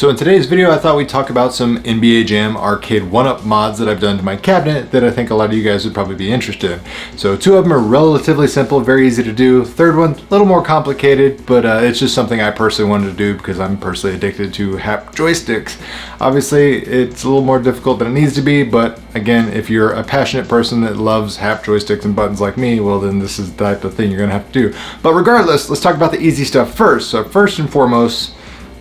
So in today's video, I thought we'd talk about some NBA Jam Arcade1Up mods that I've done to my cabinet that I think a lot of you guys would probably be interested in. So two of them are relatively simple, very easy to do. Third one, a little more complicated, but it's just something I personally wanted to do because I'm personally addicted to hap joysticks. Obviously, it's a little more difficult than it needs to be, but again, if you're a passionate person that loves hap joysticks and buttons like me, well then this is the type of thing you're gonna have to do. But regardless, let's talk about the easy stuff first. So first and foremost,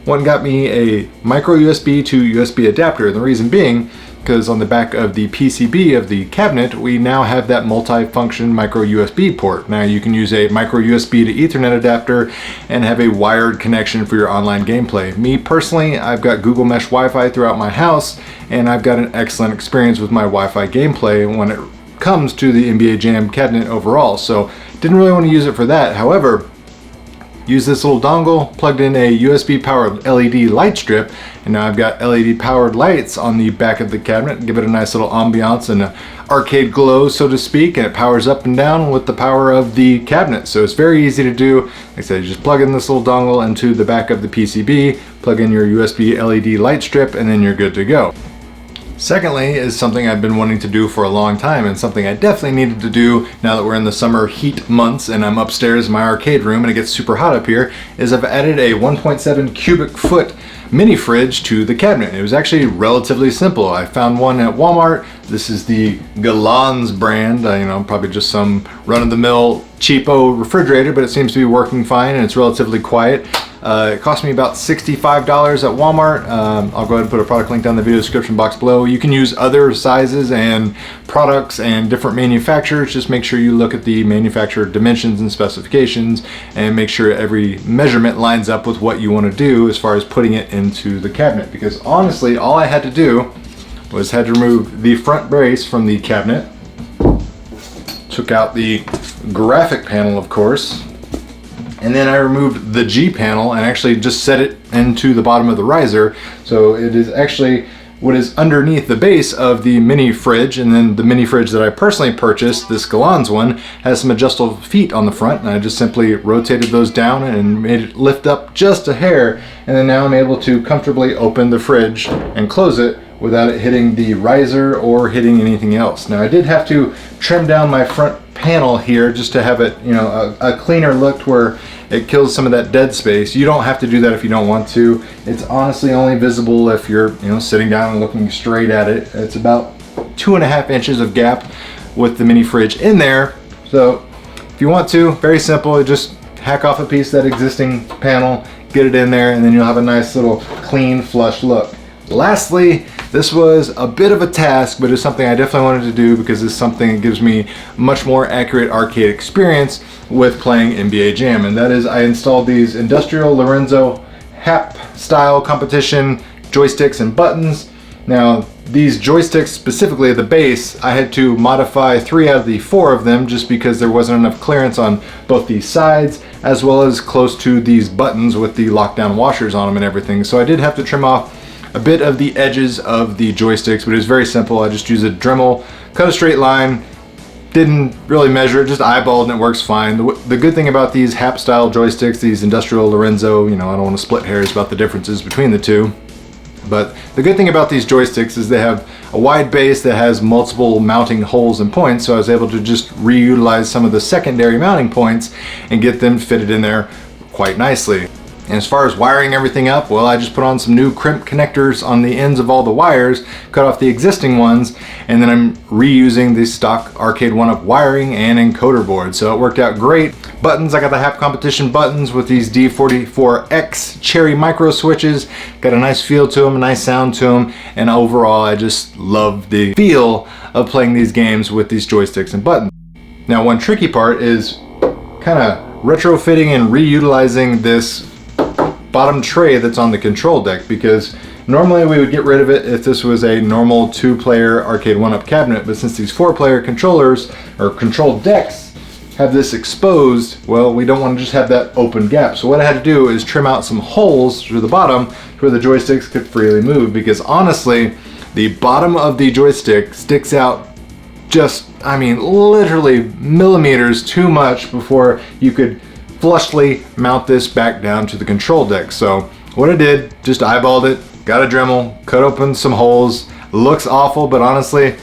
one got me a micro USB to USB adapter, and the reason being because on the back of the PCB of the cabinet we now have that multi-function micro USB port. Now you can use a micro USB to Ethernet adapter and have a wired connection for your online gameplay. Me personally, I've got Google Mesh Wi-Fi throughout my house, and I've got an excellent experience with my Wi-Fi gameplay when it comes to the NBA Jam cabinet overall, so didn't really want to use it for that. However, use this little dongle, plugged in a USB powered LED light strip, and now I've got LED powered lights on the back of the cabinet. Give it a nice little ambiance and an arcade glow, so to speak, and it powers up and down with the power of the cabinet. So it's very easy to do. Like I said, you just plug in this little dongle into the back of the PCB, plug in your USB LED light strip, and then you're good to go. Secondly is something I've been wanting to do for a long time, and something I definitely needed to do now that we're in the summer heat months and I'm upstairs in my arcade room and it gets super hot up here, is I've added a 1.7 cubic foot mini fridge to the cabinet. It was actually relatively simple. I found one at Walmart. This is the Galans brand, you know, probably just some run-of-the-mill cheapo refrigerator, but it seems to be working fine and it's relatively quiet. It cost me about $65 at Walmart. I'll go ahead and put a product link down in the video description box below. You can use other sizes and products and different manufacturers. Just make sure you look at the manufacturer dimensions and specifications and make sure every measurement lines up with what you want to do as far as putting it into the cabinet. Because honestly, all I had to do was had to remove the front brace from the cabinet, took out the graphic panel, of course, and then I removed the G panel and actually just set it into the bottom of the riser. So it is actually what is underneath the base of the mini fridge, and then the mini fridge that I personally purchased, this Galans one, has some adjustable feet on the front, and I just simply rotated those down and made it lift up just a hair, and then now I'm able to comfortably open the fridge and close it without it hitting the riser or hitting anything else. Now I did have to trim down my front panel here just to have it, you know, a cleaner look where it kills some of that dead space. You don't have to do that if you don't want to. It's honestly only visible if you're, you know, sitting down and looking straight at it. It's about 2.5 inches of gap with the mini fridge in there. So if you want to, very simple, just hack off a piece of that existing panel, get it in there, and then you'll have a nice little clean, flush look. Lastly, this was a bit of a task, but it's something I definitely wanted to do because it's something that gives me much more accurate arcade experience with playing NBA Jam, and that is I installed these industrial Lorenzo hap style competition joysticks and buttons. Now these joysticks, specifically at the base, I had to modify 3 out of the 4 of them just because there wasn't enough clearance on both the sides as well as close to these buttons with the lockdown washers on them and everything. So I did have to trim off a bit of the edges of the joysticks, but it was very simple. I just used a Dremel, cut a straight line, didn't really measure it, just eyeballed, and it works fine. The good thing about these hap style joysticks, these industrial Lorenzo, you know, I don't want to split hairs about the differences between the two, but the good thing about these joysticks is they have a wide base that has multiple mounting holes and points, so I was able to just reutilize some of the secondary mounting points and get them fitted in there quite nicely. And as far as wiring everything up, well, I just put on some new crimp connectors on the ends of all the wires, cut off the existing ones, and then I'm reusing the stock Arcade1Up wiring and encoder board. So it worked out great. Buttons, I got the hap competition buttons with these D44X cherry micro switches. Got a nice feel to them, a nice sound to them, and overall I just love the feel of playing these games with these joysticks and buttons. Now one tricky part is kind of retrofitting and reutilizing this bottom tray that's on the control deck, because normally we would get rid of it if this was a normal 2-player Arcade1Up cabinet, but since these 4-player controllers or control decks have this exposed, well, we don't want to just have that open gap. So what I had to do is trim out some holes through the bottom where the joysticks could freely move, because honestly the bottom of the joystick sticks out just, I mean, literally millimeters too much before you could flushly mount this back down to the control deck. So what I did, just eyeballed it, got a Dremel, cut open some holes. Looks awful, but honestly,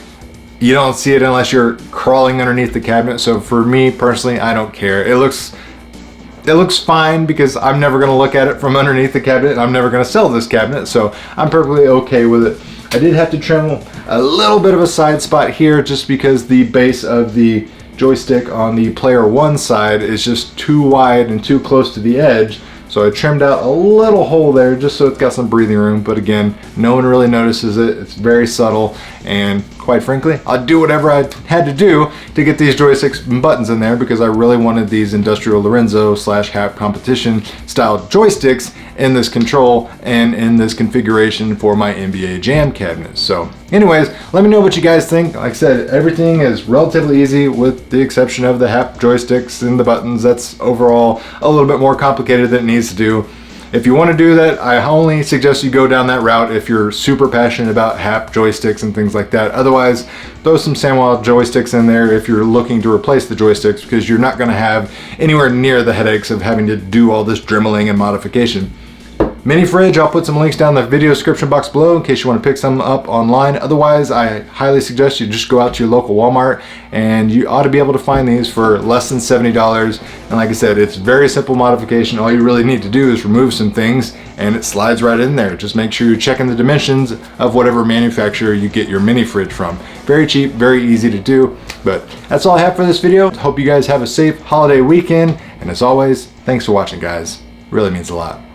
you don't see it unless you're crawling underneath the cabinet. So for me personally, I don't care. It looks fine because I'm never gonna look at it from underneath the cabinet. I'm never gonna sell this cabinet, so I'm perfectly okay with it. I did have to trim a little bit of a side spot here just because the base of the joystick on the player 1 side is just too wide and too close to the edge. So I trimmed out a little hole there just so it's got some breathing room, but again, no one really notices it. It's very subtle, and quite frankly, I'll do whatever I had to do to get these joysticks and buttons in there because I really wanted these Industrial Lorenzo / Hap competition style joysticks in this control and in this configuration for my NBA Jam cabinet. So anyways, let me know what you guys think. Like I said, everything is relatively easy with the exception of the Hap joysticks and the buttons. That's overall a little bit more complicated than it needs to do. If you want to do that, I only suggest you go down that route if you're super passionate about Hap joysticks and things like that. Otherwise, throw some SandWall joysticks in there if you're looking to replace the joysticks, because you're not going to have anywhere near the headaches of having to do all this dremeling and modification. Mini fridge, I'll put some links down in the video description box below in case you want to pick some up online. Otherwise, I highly suggest you just go out to your local Walmart, and you ought to be able to find these for less than $70. And like I said, it's very simple modification. All you really need to do is remove some things and it slides right in there. Just make sure you're checking the dimensions of whatever manufacturer you get your mini fridge from. Very cheap, very easy to do. But that's all I have for this video. Hope you guys have a safe holiday weekend. And as always, thanks for watching, guys. Really means a lot.